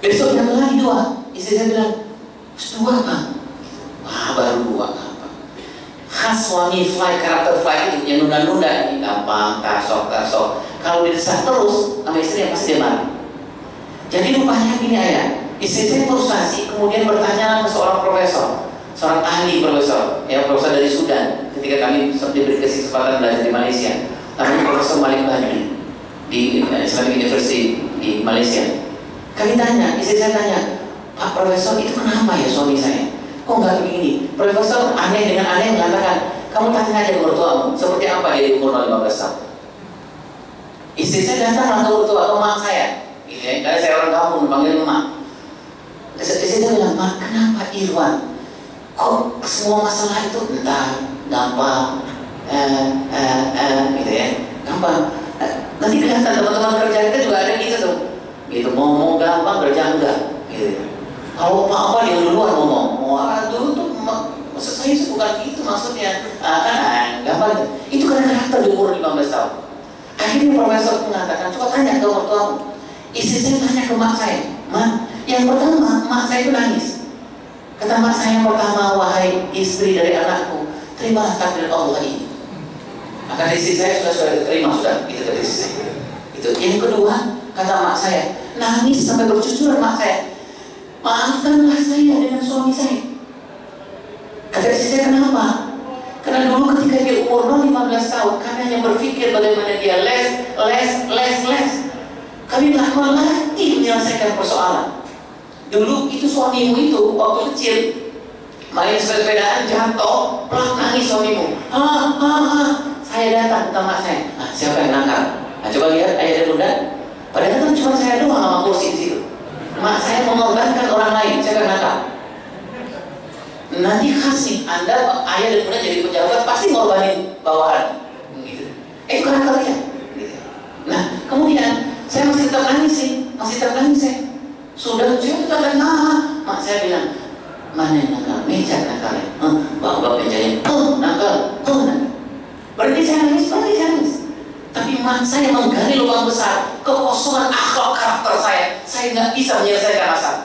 Besok jatuh lagi 2. Istri saya bilang, 2 bang. Wah baru 2 apa? Khas suami fly, karakter fly itu yang nunda-nunda ini gampang, kasok. Kalau didesak terus sama istri yang pasti dia marah. Jadi rupanya gini ayah, istri saya frustasi, kemudian bertanya ke seorang profesor, seorang ahli profesor, ya profesor dari Sudan. Ketika kami diberi kesempatan belajar di Malaysia, namanya Profesor Malik Badri di Islamic University di Malaysia. Kami tanya, istri saya tanya, Pak Profesor itu kenapa ya suami saya? Kok nggak begini? Profesor aneh dengan aneh mengatakan, kamu tanya aja ke mertuamu, seperti apa dia di umur 15 tahun. Istri saya datang ke mertua atau mak saya, gitu ya, karena saya orang kampung dipanggil emak. Istri saya bilang, Mak, kenapa Irwan? Kok semua masalah itu entah gampang, gitu ya, gampang. Nanti kelihatan teman-teman kerja kita juga ada gitu tuh, gitu ngomong gampang kerja enggak, gitu. Kalau apa dia duluan ngomong, wah dulu tuh maksud saya itu bukan gitu maksudnya, gampang. Itu karena karakter di umur 15 tahun. Akhirnya profesor mengatakan, coba tanya ke mertuamu. Istri saya tanya ke mak saya, Mak, yang pertama mak saya itu nangis. Kata mak saya yang pertama, wahai istri dari anakku, terimalah takdir Allah ini. Maka istri saya sudah terima sudah, itu dari istri saya. Itu. Yang kedua, kata mak saya, nangis sampai bercucuran mak saya. Maafkanlah saya dengan suami saya. Kata istri saya, kenapa? Karena dulu ketika dia umur 15 tahun, karena hanya berpikir bagaimana dia les. Kami nggak melatih menyelesaikan persoalan. Dulu itu suamimu itu waktu kecil main sepedaan jatuh, pelak nangis suamimu. Saya datang ke mak saya. Siapa yang nakal? Coba lihat ayah dan bunda. Padahal kan cuma saya doang sama kursi di situ. Mak saya mengorbankan orang lain, saya kan nakal. Nanti kasih Anda ayah dan bunda jadi pejabat pasti ngorbanin bawahan. Gitu. Itu karena kalian. Gitu. Nah kemudian saya masih tetap nangis sih, saya. Sudah saya tetap nangis. Mak saya bilang, mana yang nakal? Meja nakal ya? Bawa mejanya. Nakal. Berarti saya nangis. Tapi mak saya menggali lubang besar, kekosongan akhlak karakter saya. Saya nggak bisa menyelesaikan masalah.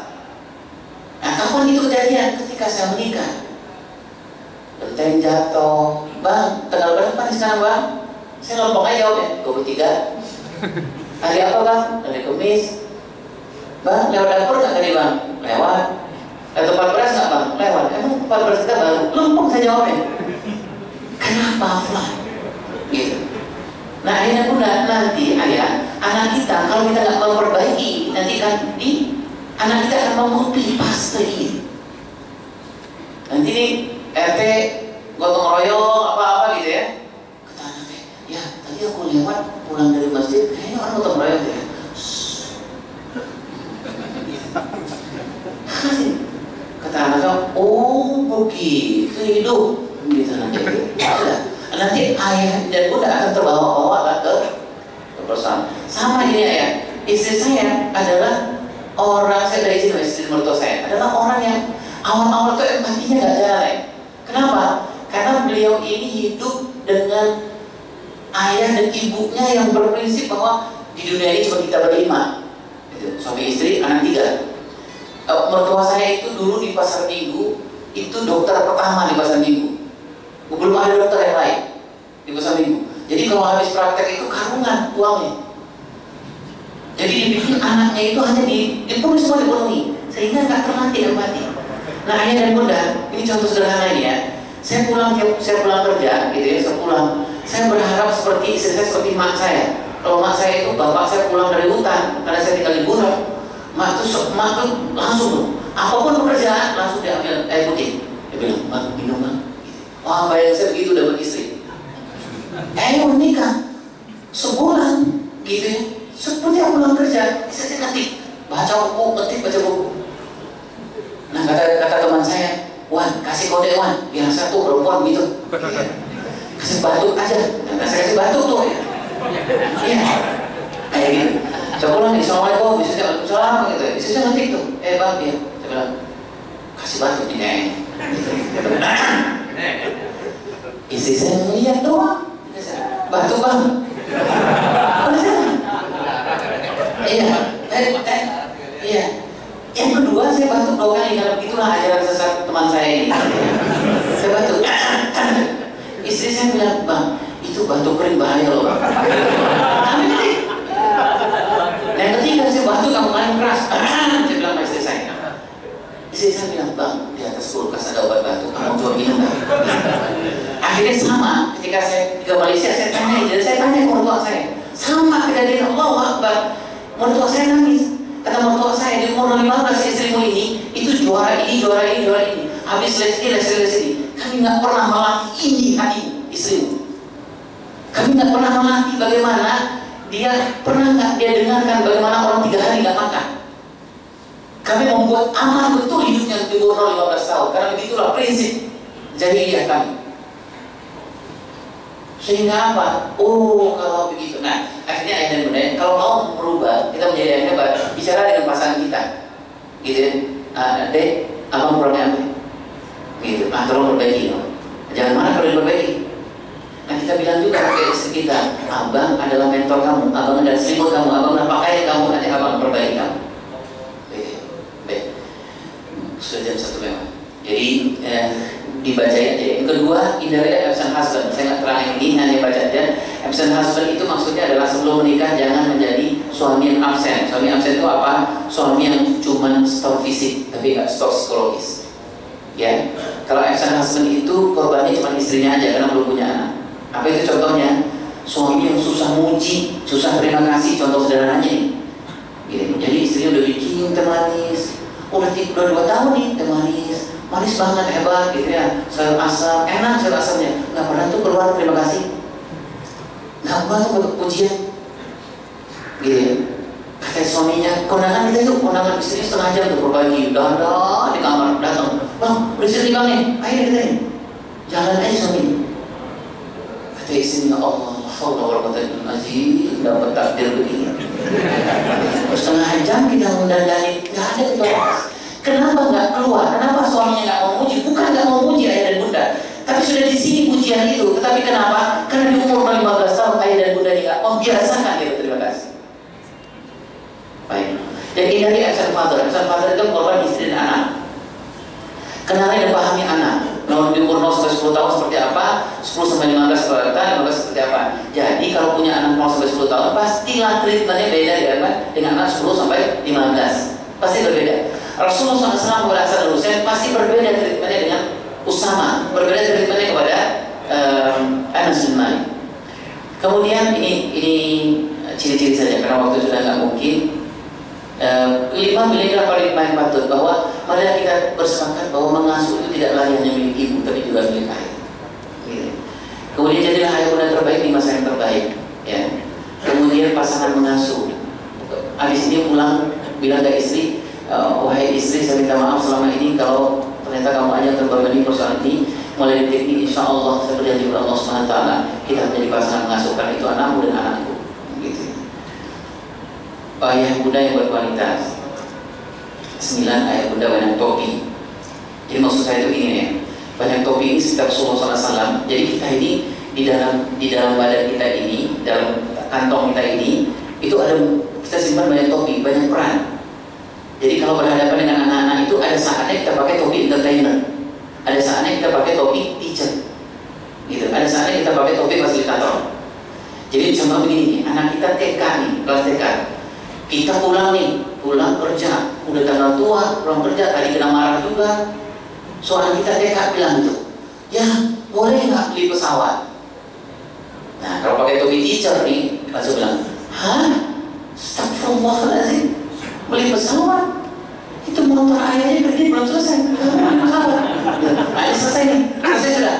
Nah, kapan itu kejadian? Ketika saya menikah. Genteng jatuh, bang, tanggal berapa nih sekarang bang? Saya lompong aja jawabnya, 23. Hari apa bang? Hari Kamis. Bang, lewat dapur nggak tadi bang? Lewat. Ada tempat beras nggak bang? Lewat. Emang tempat beras kita baru? Lompong saya jawabnya. Kenapa fly? Gitu. Nah akhirnya bunda, nanti ayah, anak kita kalau kita nggak memperbaiki, nanti kan anak kita akan mengopi paste ini. Nanti nih RT gotong royong apa-apa gitu ya. Kata anak gitu hidup gitu nanti ayah dan bunda akan terbawa-bawa ke persoalan. Sama ini ya, istri saya adalah orang, saya dari sini istri mertua saya adalah orang yang awal-awal tuh empatinya gak jalan. Kenapa? Karena beliau ini hidup dengan ayah dan ibunya yang berprinsip bahwa di dunia ini cuma kita berlima, gitu. Suami istri, anak 3. Mertua saya itu dulu di pasar minggu itu dokter pertama di pasar minggu. Belum ada dokter yang lain di pasar minggu. Jadi kalau habis praktek itu karungan uangnya. Jadi dibikin anaknya itu hanya dipenuhi semua dipenuhi sehingga nggak terlatih empati. Nah ayah dan bunda, ini contoh sederhana ini ya. Saya pulang kerja, gitu ya. Saya berharap seperti istri saya, seperti mak saya. Kalau mak saya itu bapak saya pulang dari hutan karena saya tinggal di Buram. Mak tuh langsung tuh, apapun pekerjaan langsung diambil air putih. Dia bilang, mak minum mak. Wah bayang saya begitu dapat istri. Menikah sebulan, gitu ya. Seperti aku pulang kerja, saya ngetik, baca buku. Nah kata teman saya, Wan, kasih kode Wan, biasa tuh perempuan gitu. Kasih batuk aja, nah, saya kasih batuk tuh ya. Iya, kayak gitu. Saya pulang nih, assalamualaikum, bisa salam gitu. Bisa saya ngetik tuh, bang ya. Saya bilang, kasih batuk nih kayaknya. Istri saya ngeliat doang, batuk bang. Iya. Yang kedua saya batuk 2 kali karena begitulah ajaran sesat teman saya ini. Saya batuk. Istri saya bilang, bang, itu batuk kering bahaya loh bang. Nah, yang ketiga saya batuk kamu paling keras. Saya bilang sama istri saya. Istri saya bilang, bang, di atas kulkas ada obat batuk, kamu coba minum kan? Akhirnya sama, ketika saya ke Malaysia saya tanya ke mertua saya. Sama kejadian, Allahu Akbar. Mertua saya nangis. Kata mertua saya, di umur 15 istrimu ini, itu juara ini. Habis les ini. Kami nggak pernah melatih ini hati istrimu. Kami nggak pernah melatih bagaimana pernah nggak dia dengarkan bagaimana orang 3 hari nggak makan. Kami membuat aman betul hidupnya di umur 15 tahun. Karena begitulah prinsip jahiliyah kami. Sehingga apa? Oh kalau begitu. Nah akhirnya ayah dan bunda, kalau mau merubah, kita menjadi yang hebat, bicara dengan pasangan kita, gitu ya. Dek, abang kurangnya apa? Gitu. Tolong perbaiki. Jangan marah kalau diperbaiki. Nah kita bilang juga ke istri kita, abang adalah mentor kamu, abang adalah selimut kamu, abang adalah pakaian kamu, nanti abang perbaiki kamu. Baik. Sudah jam 1 memang. Jadi dibaca aja. Yang kedua, indirect absent husband. Saya nggak terang ini, hanya baca aja. Absent husband itu maksudnya adalah sebelum menikah jangan menjadi suami yang absen. Suami absen itu apa? Suami yang cuma stok fisik tapi nggak stok psikologis. Ya, kalau absent husband itu korbannya cuma istrinya aja karena belum punya anak. Apa itu contohnya? Suami yang susah muji, susah terima kasih. Contoh sederhananya nih. Gitu. Jadi istrinya udah bikin teh manis, udah 2 tahun nih teh manis banget, hebat gitu ya, sayur asam, enak sayur asamnya, nggak pernah tuh keluar terima kasih, nggak pernah tuh pujian, gitu ya. Kata suaminya, kondangan kita yuk, kondangan istrinya setengah jam tuh berbagi, udah di kamar, datang, bang, udah siap nih, ayo kita nih, jalan aja suami. Kata istrinya, Allah, Astagfirullahaladzim, dapat takdir begini. Setengah jam kita mendandani, nggak ada itu. Kenapa nggak keluar? Kenapa suaminya nggak mau muji? Bukan nggak mau muji ayah dan bunda, tapi sudah di sini pujian itu. Tetapi kenapa? Karena di umur 15 tahun ayah dan bunda nggak membiasakan dia terima kasih. Baik. Jadi dari absent father itu korban istri dan anak. Kenali dan pahami anak. Kalau di umur 0 sampai 10 tahun seperti apa? 10 sampai 15 seperti apa? 15 seperti apa? Jadi kalau punya anak 0 sampai 10 tahun pastilah treatmentnya beda dengan anak 10 sampai 15. Pasti berbeda. Rasulullah SAW kepada Hasan dan Husain pasti berbeda treatmentnya dengan Usama, berbeda treatmentnya kepada Anas bin Malik. Kemudian ini ciri-ciri saja karena waktu sudah nggak mungkin. 5 miligram paling yang patut bahwa mari kita bersepakat bahwa mengasuh itu tidak hanya milik ibu tapi juga milik ayah. Gitu. Kemudian jadilah ayah bunda terbaik di masa yang terbaik. Ya. Kemudian pasangan mengasuh. Habis ini pulang bilang ke istri, wahai istri saya minta maaf selama ini kalau ternyata kamu aja terbawa ini persoalan ini. Mulai detik ini insya Allah saya berjanji kepada Allah SWT, kita menjadi pasangan mengasuhkan itu anakmu dan anakku gitu. Ayah bunda yang berkualitas. 9, ayah bunda banyak topi. Jadi maksud saya itu ini ya, banyak topi ini setiap Rasulullah SAW. Jadi kita ini di dalam badan kita ini, dalam kantong kita ini, itu ada, kita simpan banyak topi, banyak peran. Jadi kalau berhadapan dengan anak-anak itu ada saatnya kita pakai topi entertainer, ada saatnya kita pakai topi teacher, gitu. Ada saatnya kita pakai topi fasilitator. Jadi contoh begini, anak kita TK nih, kelas TK, kita pulang nih, pulang kerja, udah tanggal tua, pulang kerja, tadi kena marah juga. Soalnya kita TK bilang gitu, ya boleh nggak beli pesawat? Nah kalau pakai topi teacher nih, langsung bilang, hah? Astagfirullahaladzim, beli pesawat? Itu motor ayahnya kredit belum selesai. Ayah selesai nih, selesai sudah.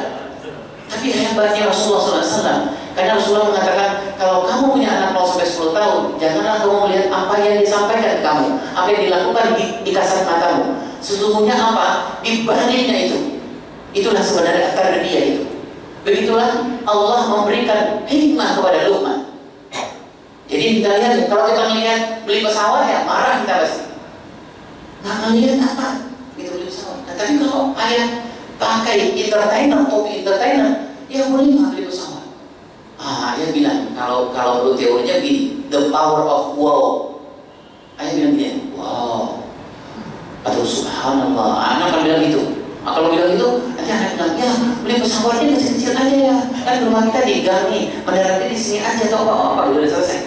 Tapi hebatnya Rasulullah SAW, karena Rasulullah mengatakan, kalau kamu punya anak 0 sampai 10 tahun, janganlah kamu melihat apa yang disampaikan ke kamu, apa yang dilakukan di kasat matamu. Sesungguhnya apa? Di baliknya itu, itulah sebenarnya akar dia itu. Begitulah Allah memberikan hikmah kepada Luqman. Jadi kita lihat, kalau kita melihat beli pesawat ya marah kita pasti. Nggak ngelihat apa? Gitu beli pesawat. Nah, tapi kalau ayah pakai entertainer, topi entertainer, ya boleh nggak beli pesawat? Ayah bilang, kalau menurut teorinya gini, the power of wow. Ayah bilang gini, wow. Atau subhanallah, anak akan bilang gitu. Kalau bilang gitu, nanti anak bilang, ya beli pesawatnya kecil-kecil aja ya. Kan rumah kita di gang nih, mendaratnya di sini aja atau apa-apa, udah selesai.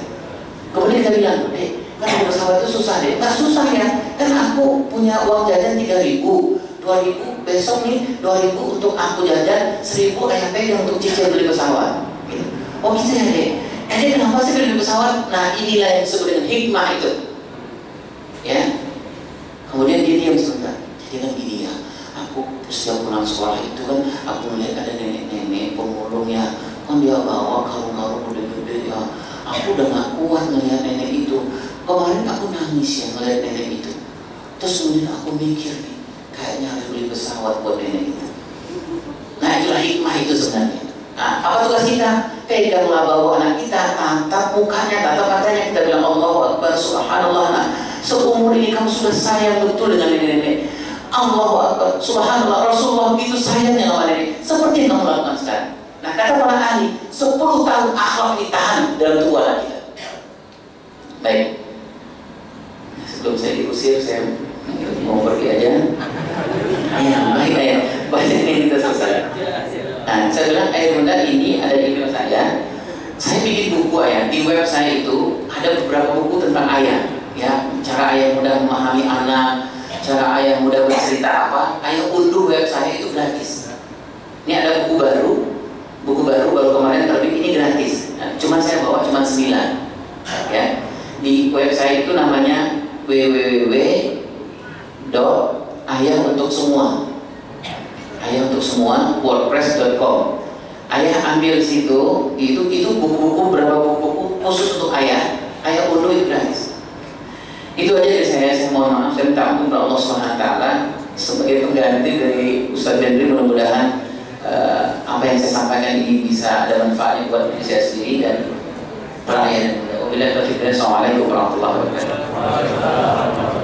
Kemudian kita bilang, kan beli pesawat itu susah deh. Nggak susah ya, kan aku punya uang jajan 3.000, 2.000 besok nih, 2.000 untuk aku jajan, 1.000 ayah pegang untuk cicil beli pesawat. Gitu. Oh gitu ya deh. Kenapa sih beli pesawat? Nah inilah yang disebut dengan hikmah itu. Ya. Kemudian dia diam sebentar. Jadi kan gini ya, aku setiap pulang sekolah itu kan aku melihat ada nenek-nenek pemulung ya, kan dia bawa karung-karung gede-gede ya. Aku udah gak kuat ngelihat nenek itu. Kemarin aku nangis ya ngelihat nenek itu. Terus kemudian aku mikir nih, kayaknya harus beli pesawat buat nenek itu. Nah itulah hikmah itu sebenarnya. Nah, apa tugas kita? Peganglah bawa anak kita, tatap mukanya, tatap matanya, kita bilang Allahu Akbar, Subhanallah. Nah, seumur ini kamu sudah sayang betul dengan nenek-nenek. Allahu Akbar, Subhanallah, Rasulullah begitu sayangnya sama nenek. Seperti yang kamu lakukan sekarang. Nah, kata para ahli, 10 tahun akhlak ditahan dalam tubuh anak kita. Baik. Nah, sebelum saya diusir, saya mau pergi aja. Baik ayah, banyak yang kita selesai. Nah, saya bilang, ayah bunda ini ada di email saya. Saya bikin buku ayah, di web saya itu ada beberapa buku tentang ayah. Ya, cara ayah mudah memahami anak, cara ayah mudah bercerita apa, ayah unduh web saya itu gratis. Ini ada buku baru kemarin terbit, ini gratis. Nah, cuman saya bawa cuma 9. Ya, di website itu namanya www.ayahuntoksemua. Ayahuntoksemua wordpress.com. Ayah ambil situ, itu buku-buku, berapa buku-buku khusus untuk ayah unduh itu gratis. Itu aja dari saya mohon maaf, saya minta ampun kepada Allah SWT sebagai pengganti dari Ustaz Hendri. Mudah-mudahan apa yang saya sampaikan ini bisa ada manfaatnya buat diri saya sendiri dan para ayah dan bunda. Wabillahi taufiq. Assalamualaikum warahmatullahi wabarakatuh.